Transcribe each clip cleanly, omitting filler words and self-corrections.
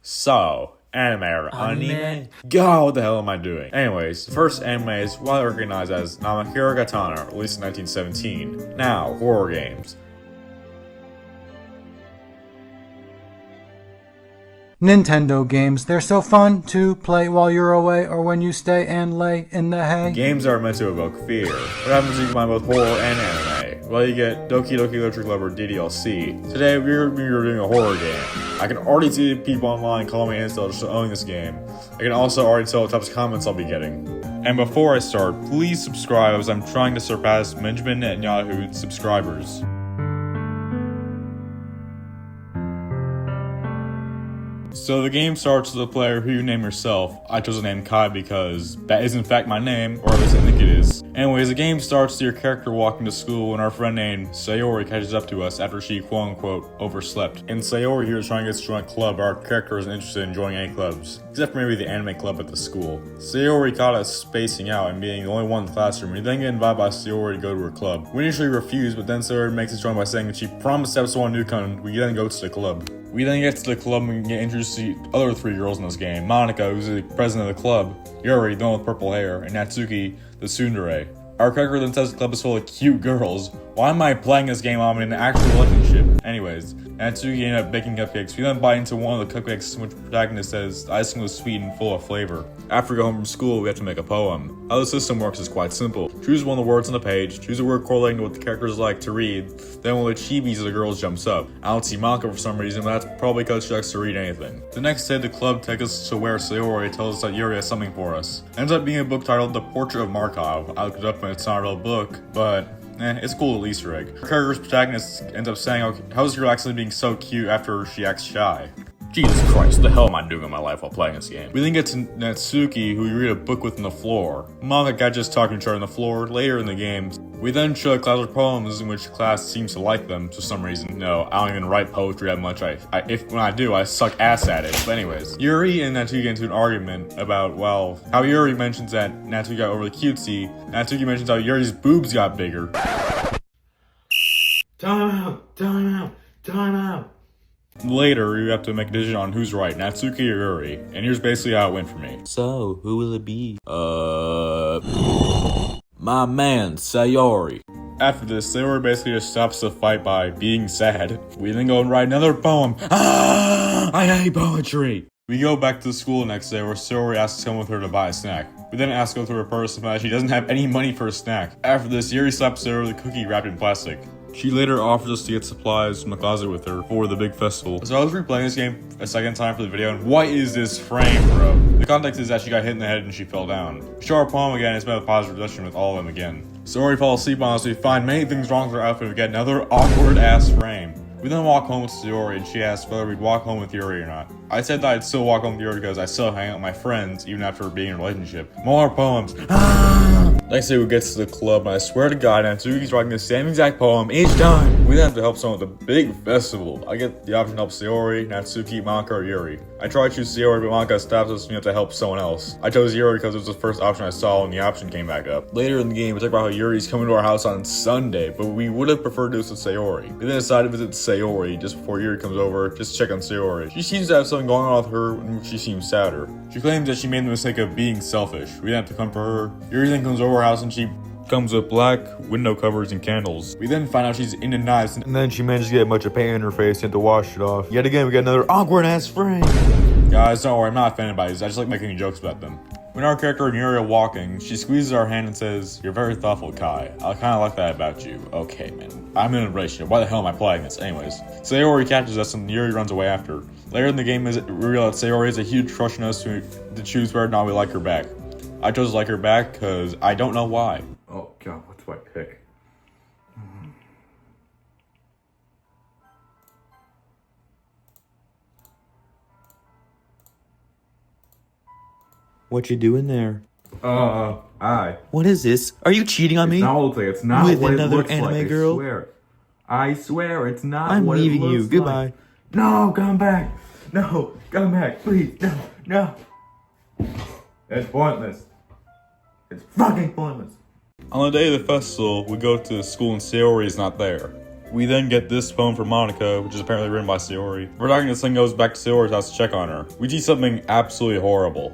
So, anime or anime? God, what the hell am I doing? Anyways, the first anime is widely recognized as Namakura Katana, released in 1917. Now, horror games. Nintendo games. They're so fun to play while you're away or when you stay and lay in the hay. Games are meant to evoke fear. What happens when you combine both horror and anime? Well, you get Doki Doki Literature Club or DDLC. Today, we're reviewing a horror game. I can already see people online calling me incel just owning this game. I can also already tell what types of comments I'll be getting. And before I start, please subscribe as I'm trying to surpass Benjamin Netanyahu's subscribers. So the game starts with a player who you name yourself. I chose the name Kai because that is in fact my name, or at least I think it is. Anyways, the game starts with your character walking to school and our friend named Sayori catches up to us after she quote-unquote overslept. And Sayori here is trying to get us to join a club, our character isn't interested in joining any clubs, except for maybe the anime club at the school. Sayori caught us spacing out and being the only one in the classroom. We then get invited by Sayori to go to her club. We initially refuse, but then Sayori makes us join by saying that she promised to have someone new come. We then go to the club. We then get to the club and get introduced to the other three girls in this game. Monika, who's the president of the club, Yuri, the one with purple hair, and Natsuki, the tsundere. Our character then says the club is full of cute girls. Why am I playing this game on an actual relationship? Anyways, Natsuki ended up baking cupcakes. We then bite into one of the cupcakes, which the protagonist says the icing was sweet and full of flavor. After we go home from school, we have to make a poem. How the system works is quite simple. Choose one of the words on the page, choose a word correlating to what the characters like to read, then one of the chibis of the girls jumps up. I don't see Monika for some reason, but that's probably because she likes to read anything. The next day, the club takes us to where Sayori tells us that Yuri has something for us. It ends up being a book titled The Portrait of Markov. I looked it up and it's not a real book, but it's a cool little Easter egg. Our character's protagonist ends up saying, how is girl actually being so cute after she acts shy? Jesus Christ, the hell am I doing in my life while playing this game? We then get to Natsuki, who we read a book with on the floor. Monika got just talking to her on the floor later in the game. We then show a class of poems in which the class seems to like them for some reason. No, I don't even write poetry that much. When I do, I suck ass at it. But anyways, Yuri and Natsuki get into an argument about, well, how Yuri mentions that Natsuki got overly cutesy. Natsuki mentions how Yuri's boobs got bigger. Time out! Time out! Time out! Later, you have to make a decision on who's right, Natsuki or Yuri. And here's basically how it went for me. So, who will it be? My man, Sayori. After this, Sayori basically just stops the fight by being sad. We then go and write another poem. I hate poetry! We go back to the school the next day where Sayori asks to come with her to buy a snack. We then ask her through her purse and find out she doesn't have any money for a snack. After this, Yuri slaps Sayori with a cookie wrapped in plastic. She later offers us to get supplies from the closet with her for the big festival. So I was replaying this game a second time for the video, and what is this frame, bro? The context is that she got hit in the head and she fell down. We show our poem again, it's met with positive reception with all of them again. Sayori falls asleep on us, we find many things wrong with her outfit, we get another awkward ass frame. We then walk home with Sayori and she asks whether we'd walk home with Yuri or not. I said that I'd still walk home with Yuri because I still hang out with my friends even after being in a relationship. More poems. Next day we get to the club and I swear to God Natsuki's writing the same exact poem each time. We then have to help someone with a big festival. I get the option to help Sayori, Natsuki, Monika, or Yuri. I try to choose Sayori but Monika stops us and we have to help someone else. I chose Yuri because it was the first option I saw when the option came back up. Later in the game we talk about how Yuri's coming to our house on Sunday, but we would have preferred to do this with Sayori. We then decided to visit Sayori just before Yuri comes over, just to check on Sayori. She seems to have something going on with her and she seems sadder. She claims that she made the mistake of being selfish. We then have to comfort her. Yuri then comes over our house and she comes with black window covers and candles. We then find out she's into knives and then she manages to get a bunch of paint in her face and have to wash it off. Yet again we got another awkward ass frame. Guys, don't worry, I'm not offended by these, I just like making jokes about them. When our character and Yuri are walking, she squeezes our hand and says, "You're very thoughtful, Kai. I kinda like that about you." Okay, man. I'm in a relationship. Why the hell am I playing this? Anyways, Sayori catches us and Yuri runs away after. Later in the game, we realize that Sayori has a huge crush on us to choose whether or not we like her back. I chose to like her back because I don't know why. Oh god, what do I pick? What you doing there? What is this? Are you cheating on me? It's not With what another it looks anime like, girl? I swear, it's not I'm what leaving it you. looks Goodbye. like. No, come back. No, come back, please. No. It's pointless. It's fucking pointless. On the day of the festival, we go to the school and Sayori is not there. We then get this poem from Monika, which is apparently written by Sayori. We're talking this thing goes back to Sayori's house to check on her. We see something absolutely horrible.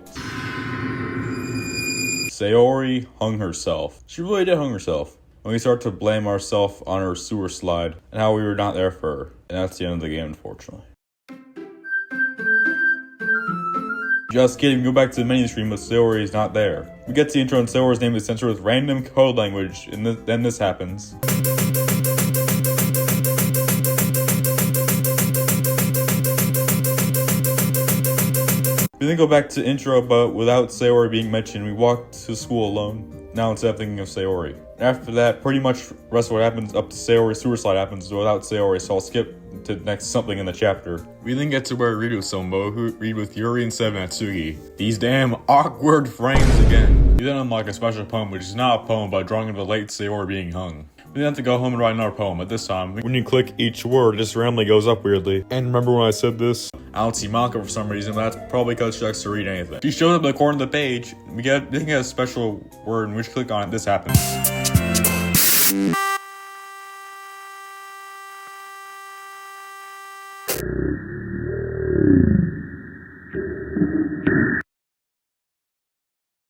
Sayori hung herself. She really did hung herself. And we start to blame ourselves on her sewer slide and how we were not there for her. And that's the end of the game, unfortunately. Just kidding, go back to the menu screen, but Sayori is not there. We get to the intro and Sayori's name is censored with random code language, and then this happens. We then go back to intro, but without Sayori being mentioned, we walk to school alone. Now instead of thinking of Sayori. After that, pretty much the rest of what happens up to Sayori's sewer slide happens without Sayori, so I'll skip to next something in the chapter. We then get to where Riddle Sombo, who read with Yuri instead of Natsuki. These damn awkward frames again. We then unlock a special poem, which is not a poem, but drawing of the late Sayori being hung. We then have to go home and write another poem, but this time, when you click each word, it just randomly goes up weirdly. And remember when I said this? I don't see Monika for some reason, but that's probably because she likes to read anything. She shows up at the corner of the page, we get a special word, and we click on it, this happens.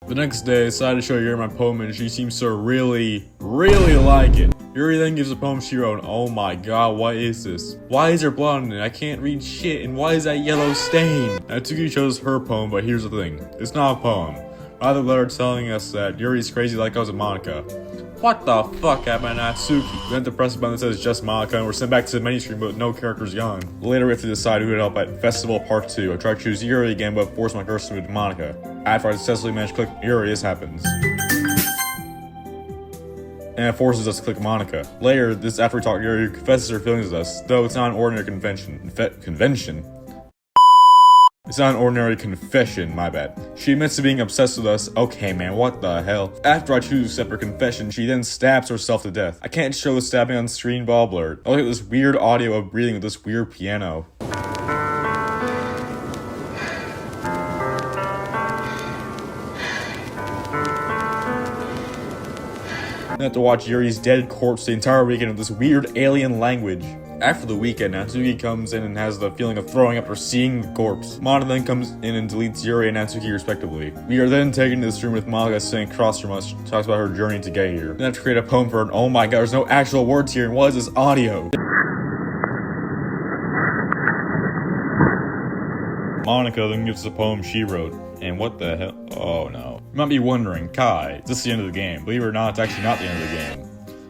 The next day, I decided to show Yuri my poem, and she seems to really like it. Yuri then gives a poem she wrote, and oh my god, what is this? Why is there blood on it? I can't read shit, and why is that yellow stain? Natsuki shows her poem, but here's the thing. It's not a poem. Rather, a letter telling us that Yuri's crazy like us with Monika. What the fuck happened to Natsuki? We then to press a button that says just Monika, and we're sent back to the menu screen, but no characters gone. Later, we have to decide who would help at Festival Part 2. I try to choose Yuri again, but force my cursor with Monika. After I successfully manage to click Yuri, this happens. And it forces us to click Monika. Later, this after we talk to Yuri, confesses her feelings with us, though it's not an ordinary convention. It's not an ordinary confession, my bad. She admits to being obsessed with us. Okay, man, what the hell? After I choose to accept her confession, she then stabs herself to death. I can't show the stabbing on screen, ball blurred. I look at this weird audio of breathing with this weird piano. I have to watch Yuri's dead corpse the entire weekend with this weird alien language. After the weekend, Natsuki comes in and has the feeling of throwing up for seeing the corpse. Monika then comes in and deletes Yuri and Natsuki respectively. We are then taken to this room with Monika sitting across from us. She talks about her journey to get here. We have to create a poem for her, and oh my god, there's no actual words here, and what is this audio? Monika then gives us a poem she wrote. And what the hell? Oh no. You might be wondering, Kai, is this the end of the game? Believe it or not, it's actually not the end of the game.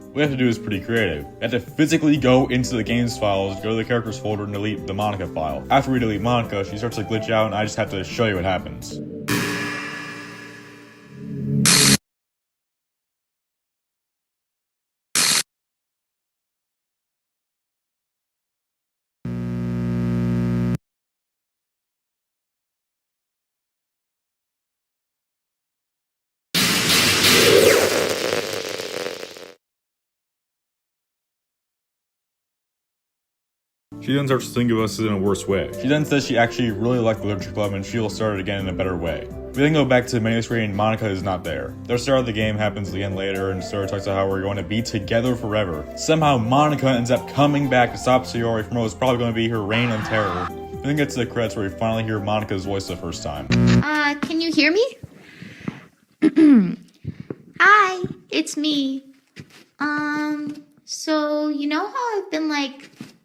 What we have to do is pretty creative. We have to physically go into the game's files, go to the characters folder, and delete the Monika file. After we delete Monika, she starts to glitch out, and I just have to show you what happens. She then starts to think of us in a worse way. She then says she actually really liked the Literature Club and she'll start it again in a better way. We then go back to the menu screen and Monika is not there. The start of the game happens again later and Sora talks about how we're going to be together forever. Somehow Monika ends up coming back to stop Sayori from what was probably going to be her reign of terror. We then get to the credits where we finally hear Monika's voice the first time. Can you hear me? Hi, it's me. So you know how I've been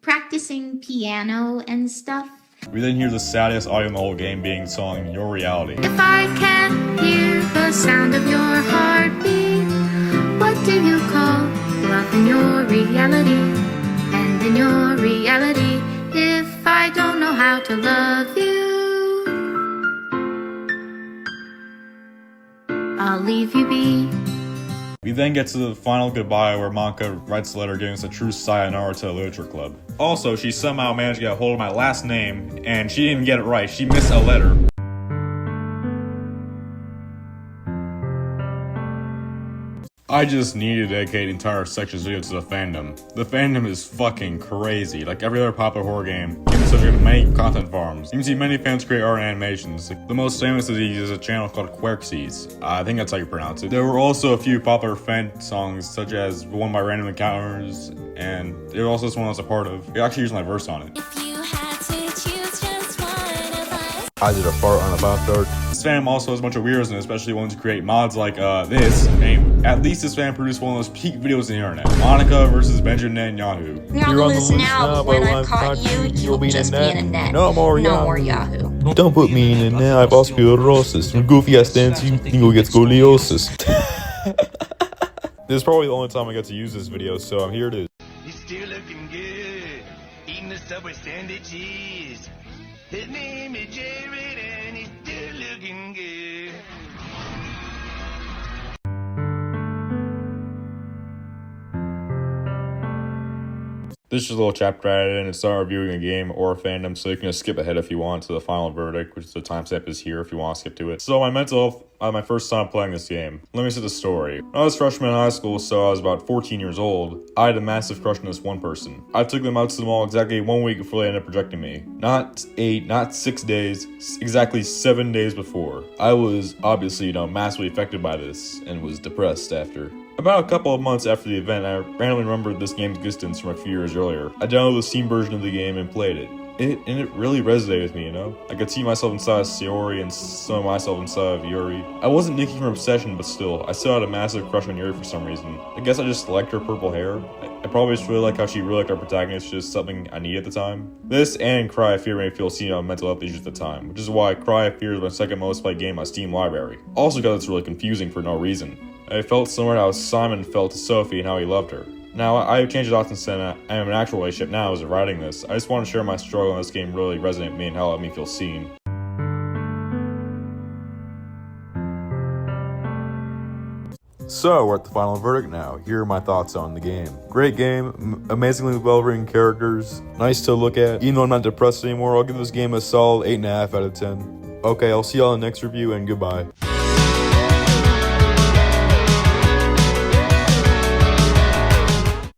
practicing piano and stuff? We then hear the saddest audio in the whole game being the song Your Reality. If I can hear the sound of your heartbeat, what do you call love in your reality? And in your reality, if I don't know how to love you, I'll leave you be. We then get to the final goodbye where Monika writes a letter giving us a true sayonara to the Literature Club. Also, she somehow managed to get a hold of my last name, and she didn't get it right. She missed a letter. I just need to dedicate entire sections video to the fandom. The fandom is fucking crazy. Like every other popular horror game, even subject to many content farms. You can see many fans create art and animations. Like, the most famous of these is a channel called Querxes. I think that's how you pronounce it. There were also a few popular fan songs, such as one by Random Encounters, and there was also this one I was a part of. They actually used my verse on it. I did a fart on a pop art. This fandom also has a bunch of weirdos in it, especially ones who create mods like this. And at least this fan produced one of those peak videos on the internet. Monika versus Benjamin Netanyahu. You're listen now, but when I caught you, you'll be just be in a net. No more Yahoo. Don't put me in a net, I've osteoporosis. From goofy ass dance, you think you'll get scoliosis. This is probably the only time I get to use this video, so here it is. You're still looking good, eating the Subway sandwiches. His name is Jared and he's still looking good. This is a little chapter I added in. It's not reviewing a game or a fandom, so you can just skip ahead if you want to the final verdict, which the timestamp is here if you want to skip to it. So my mental health, my first time playing this game. Let me set the story. When I was a freshman in high school, so I was about 14 years old, I had a massive crush on this one person. I took them out to the mall exactly 1 week before they ended up rejecting me. Not 8, not 6 days, exactly 7 days before. I was obviously, massively affected by this and was depressed after. About a couple of months after the event, I randomly remembered this game's existence from a few years earlier. I downloaded the Steam version of the game and played it. It really resonated with me, I could see myself inside of Sayori and some of myself inside of Yuri. I wasn't Nikki from Obsession, but still, I still had a massive crush on Yuri for some reason. I guess I just liked her purple hair. I probably just really like how she really liked our protagonist, just something I needed at the time. This and Cry of Fear made me feel seen on mental health issues at the time, which is why Cry of Fear is my second most played game on my Steam library. Also because it's really confusing for no reason. I felt similar to how Simon felt to Sophie and how he loved her. Now, I have changed a lot since then. I am in an actual relationship now as of writing this. I just want to share my struggle in this game really resonated with me and how it let me feel seen. So, we're at the final verdict now. Here are my thoughts on the game. Great game, amazingly well-written characters, nice to look at. Even though I'm not depressed anymore, I'll give this game a solid 8.5 out of 10. Okay, I'll see y'all in the next review, and goodbye.